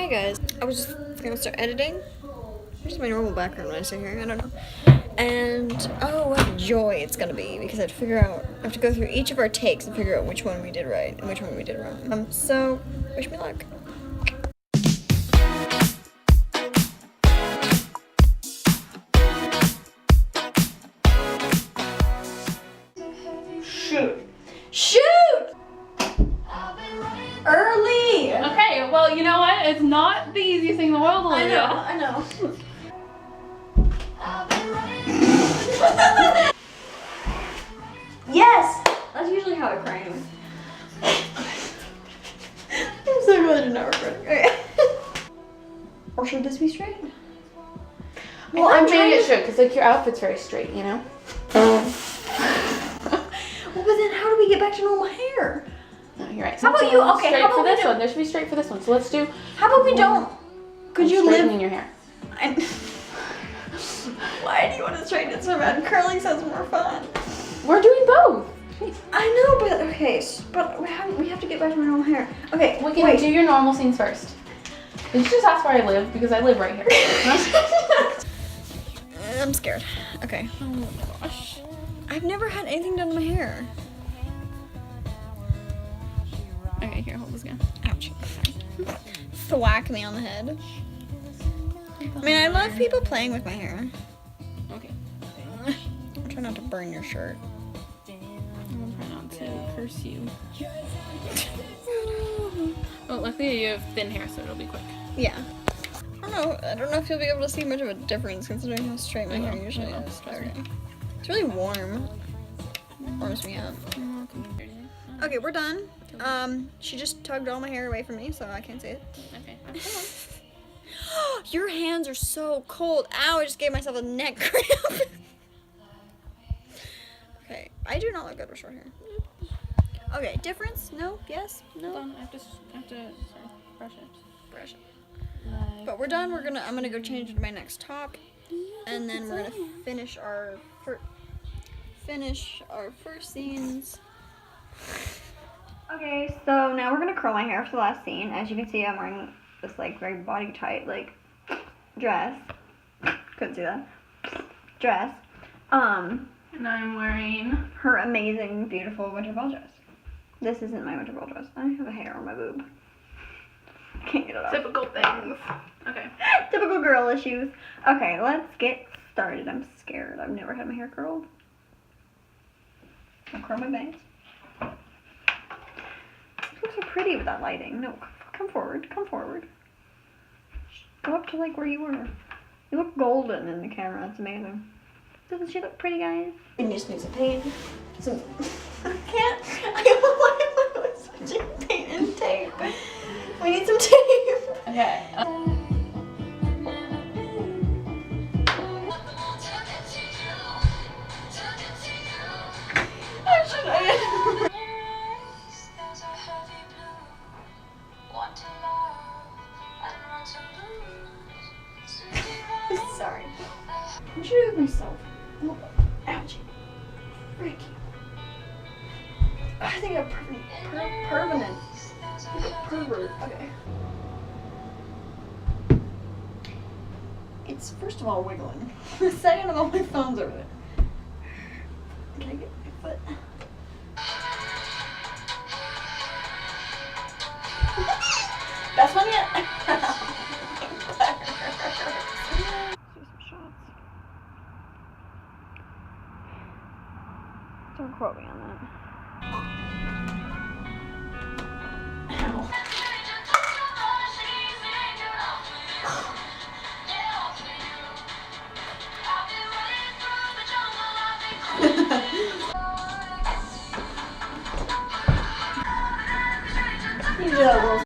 Hi guys, I was just gonna start editing. Just my normal background when I sit here, I don't know. And oh, what joy it's gonna be because I have to go through each of our takes and figure out which one we did right and which one we did wrong. So wish me luck. Shoot! Early! Okay, well, you know what? It's not the easiest thing in the world, Olivia. I know. Yes! That's usually how I cry anyway. I'm so glad you're not recording. Okay. Or should this be straight? Well, I'm trying it should, because like your outfit's very straight, you know? Well, but then how do we get back to normal hair? No, you're right. How about you? Okay, straight how about for we this do- one? There should be straight for this one. So let's do. How about we don't? Could you straightening live? your hair? Why do you want to straighten it so bad? Curling sounds more fun. We're doing both. I know, but okay, but we have to get back to my normal hair. Okay, We can do your normal scenes first. Did you just ask where I live? Because I live right here. I'm scared. Okay. Oh my gosh. I've never had anything done to my hair. Okay, here, hold this again. Ouch. Thwack me on the head. I mean, I love people playing with my hair. Okay. I'll try not to burn your shirt. I'll try not to curse you. Well, luckily you have thin hair, so it'll be quick. Yeah. I don't know if you'll be able to see much of a difference considering how straight my hair usually is. Okay. It's really warm. Warms me up. Okay, we're done. She just tugged all my hair away from me, so I can't see it. Okay. Your hands are so cold. Ow, I just gave myself a neck cramp. Okay, I do not look good with short hair. Okay, difference? No? Yes? No? Hold on, I have to brush it. Brush it. But we're done. I'm gonna go change into my next top, and then we're gonna finish our first scenes. Okay, so now we're gonna curl my hair for the last scene. As you can see, I'm wearing this like very body tight like dress. Couldn't see that dress. And I'm wearing Her amazing, beautiful winter ball dress. This isn't my winter ball dress. I have a hair on my boob. Can't get it off. typical things. Okay. Typical girl issues. Okay, let's get started. I'm scared. I've never had my hair curled. I'll curl my bangs. It looks so pretty with that lighting. No, come forward. Come forward. Go up to like where you were. You look golden in the camera. It's amazing. Doesn't she look pretty, guys? We just need some paint. Some. I can't. I don't know why I'm switching paint and tape. We need some tape. Okay. Sorry. I'm sure of myself. Oh, ouchie. Frick. I think I'm permanent. Like a pervert. Okay. It's first of all wiggling. Second of all, my phone's over there. Can I get my foot? Best one yet? Don't quote me on that. Ow. You do that little